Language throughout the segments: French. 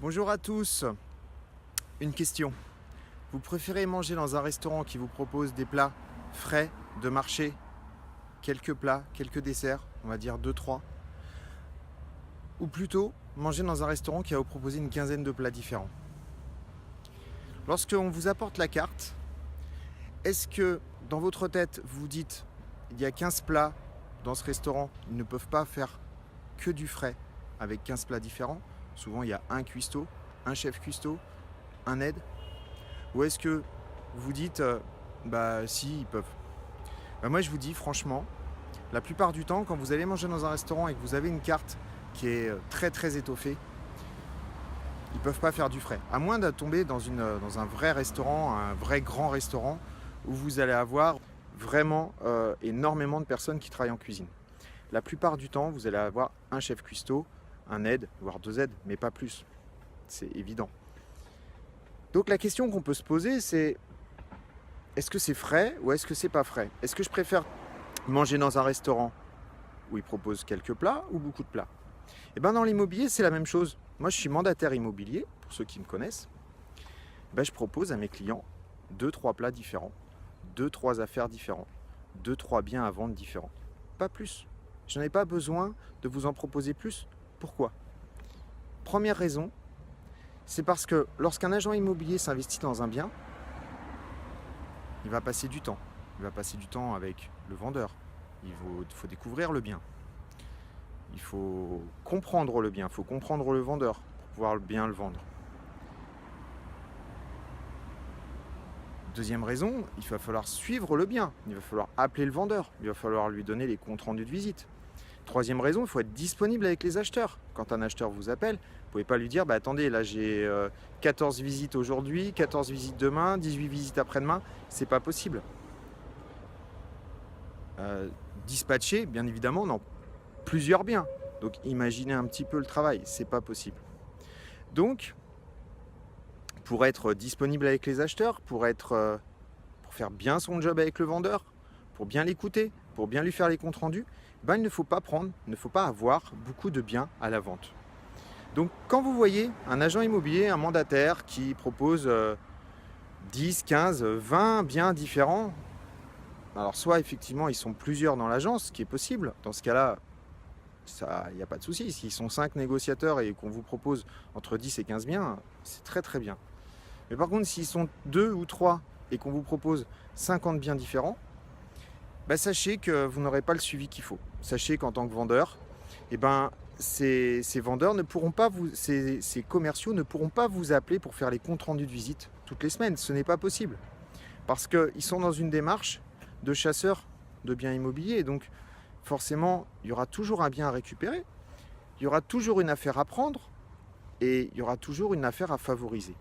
Bonjour à tous. Une question. Vous préférez manger dans un restaurant qui vous propose des plats frais, de marché, quelques plats, quelques desserts, on va dire 2-3, ou plutôt manger dans un restaurant qui va vous proposer une quinzaine de plats différents? Lorsqu'on vous apporte la carte, est-ce que dans votre tête vous vous dites il y a 15 plats dans ce restaurant, ils ne peuvent pas faire que du frais avec 15 plats différents? Souvent il y a un cuistot, un chef cuistot, un aide. Ou est-ce que vous vous dites bah si, ils peuvent? Moi je vous dis franchement, la plupart du temps quand vous allez manger dans un restaurant et que vous avez une carte qui est très très étoffée, ils ne peuvent pas faire du frais. À moins de tomber dans un vrai restaurant, un vrai grand restaurant, où vous allez avoir vraiment énormément de personnes qui travaillent en cuisine. La plupart du temps, vous allez avoir un chef cuistot, un aide, voire deux aides, mais pas plus. C'est évident. Donc la question qu'on peut se poser, c'est est-ce que c'est frais ou est-ce que c'est pas frais? Est-ce que je préfère manger dans un restaurant où ils proposent quelques plats ou beaucoup de plats? Et bien dans l'immobilier, c'est la même chose. Moi, je suis mandataire immobilier, pour ceux qui me connaissent. Je propose à mes clients 2-3 plats différents, 2-3 affaires différentes, 2-3 biens à vendre différents. Pas plus. Je n'en ai pas besoin de vous en proposer plus. Pourquoi? Première raison, c'est parce que lorsqu'un agent immobilier s'investit dans un bien, il va passer du temps. Il va passer du temps avec le vendeur. Il faut découvrir le bien. Il faut comprendre le bien. Il faut comprendre le vendeur pour pouvoir bien le vendre. Deuxième raison, il va falloir suivre le bien. Il va falloir appeler le vendeur. Il va falloir lui donner les comptes rendus de visite. Troisième raison, il faut être disponible avec les acheteurs. Quand un acheteur vous appelle, vous ne pouvez pas lui dire attendez, là j'ai 14 visites aujourd'hui, 14 visites demain, 18 visites après-demain. C'est pas possible. Dispatcher, bien évidemment, dans plusieurs biens. Donc imaginez un petit peu le travail, c'est pas possible. Donc, pour être disponible avec les acheteurs, pour faire bien son job avec le vendeur, pour bien l'écouter, pour bien lui faire les comptes rendus, il ne faut pas avoir beaucoup de biens à la vente. Donc quand vous voyez un agent immobilier, un mandataire qui propose 10, 15, 20 biens différents, alors soit effectivement ils sont plusieurs dans l'agence, ce qui est possible, dans ce cas-là, il n'y a pas de souci. S'ils sont 5 négociateurs et qu'on vous propose entre 10 et 15 biens, c'est très très bien. Mais par contre, s'ils sont 2 ou 3 et qu'on vous propose 50 biens différents, sachez que vous n'aurez pas le suivi qu'il faut. Sachez qu'en tant que vendeur, ces vendeurs ne pourront pas ces commerciaux ne pourront pas vous appeler pour faire les comptes rendus de visite toutes les semaines. Ce n'est pas possible. Parce qu'ils sont dans une démarche de chasseurs de biens immobiliers. Donc forcément, il y aura toujours un bien à récupérer. Il y aura toujours une affaire à prendre et il y aura toujours une affaire à favoriser.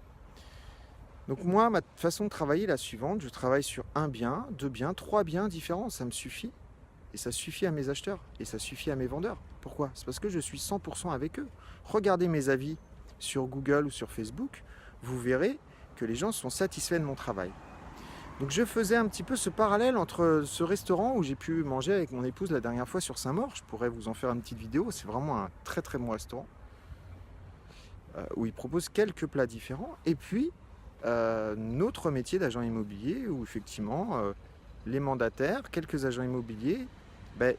Donc moi, ma façon de travailler est la suivante. Je travaille sur un bien, 2 biens, 3 biens différents. Ça me suffit. Et ça suffit à mes acheteurs. Et ça suffit à mes vendeurs. Pourquoi? C'est parce que je suis 100% avec eux. Regardez mes avis sur Google ou sur Facebook. Vous verrez que les gens sont satisfaits de mon travail. Donc je faisais un petit peu ce parallèle entre ce restaurant où j'ai pu manger avec mon épouse la dernière fois sur Saint-Maur. Je pourrais vous en faire une petite vidéo. C'est vraiment un très très bon restaurant. Où ils proposent quelques plats différents. Et puis, notre métier d'agent immobilier où effectivement les mandataires, quelques agents immobiliers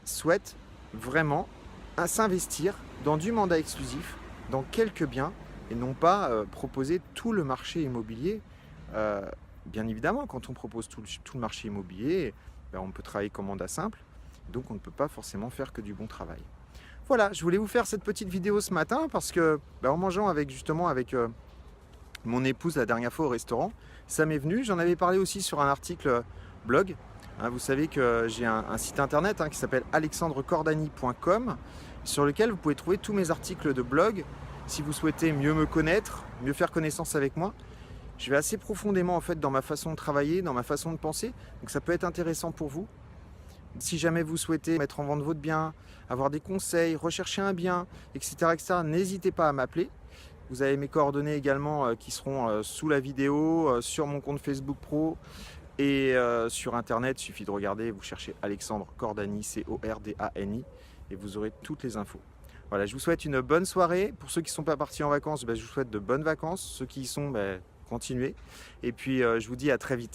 souhaitent vraiment s'investir dans du mandat exclusif, dans quelques biens et non pas proposer tout le marché immobilier. Bien évidemment, quand on propose tout le marché immobilier, on peut travailler comme mandat simple, donc on ne peut pas forcément faire que du bon travail. Voilà, je voulais vous faire cette petite vidéo ce matin parce que en mangeant avec mon épouse la dernière fois au restaurant, ça m'est venu. J'en avais parlé aussi sur un article blog. Vous savez que j'ai un site internet qui s'appelle alexandrecordani.com sur lequel vous pouvez trouver tous mes articles de blog. Si vous souhaitez mieux me connaître, mieux faire connaissance avec moi, je vais assez profondément en fait dans ma façon de travailler, dans ma façon de penser. Donc ça peut être intéressant pour vous. Si jamais vous souhaitez mettre en vente votre bien, avoir des conseils, rechercher un bien, etc., n'hésitez pas à m'appeler. Vous avez mes coordonnées également qui seront sous la vidéo, sur mon compte Facebook Pro et sur Internet. Il suffit de regarder, vous cherchez Alexandre Cordani, Cordani, et vous aurez toutes les infos. Voilà, je vous souhaite une bonne soirée. Pour ceux qui ne sont pas partis en vacances, je vous souhaite de bonnes vacances. Ceux qui y sont, continuez. Et puis je vous dis à très vite.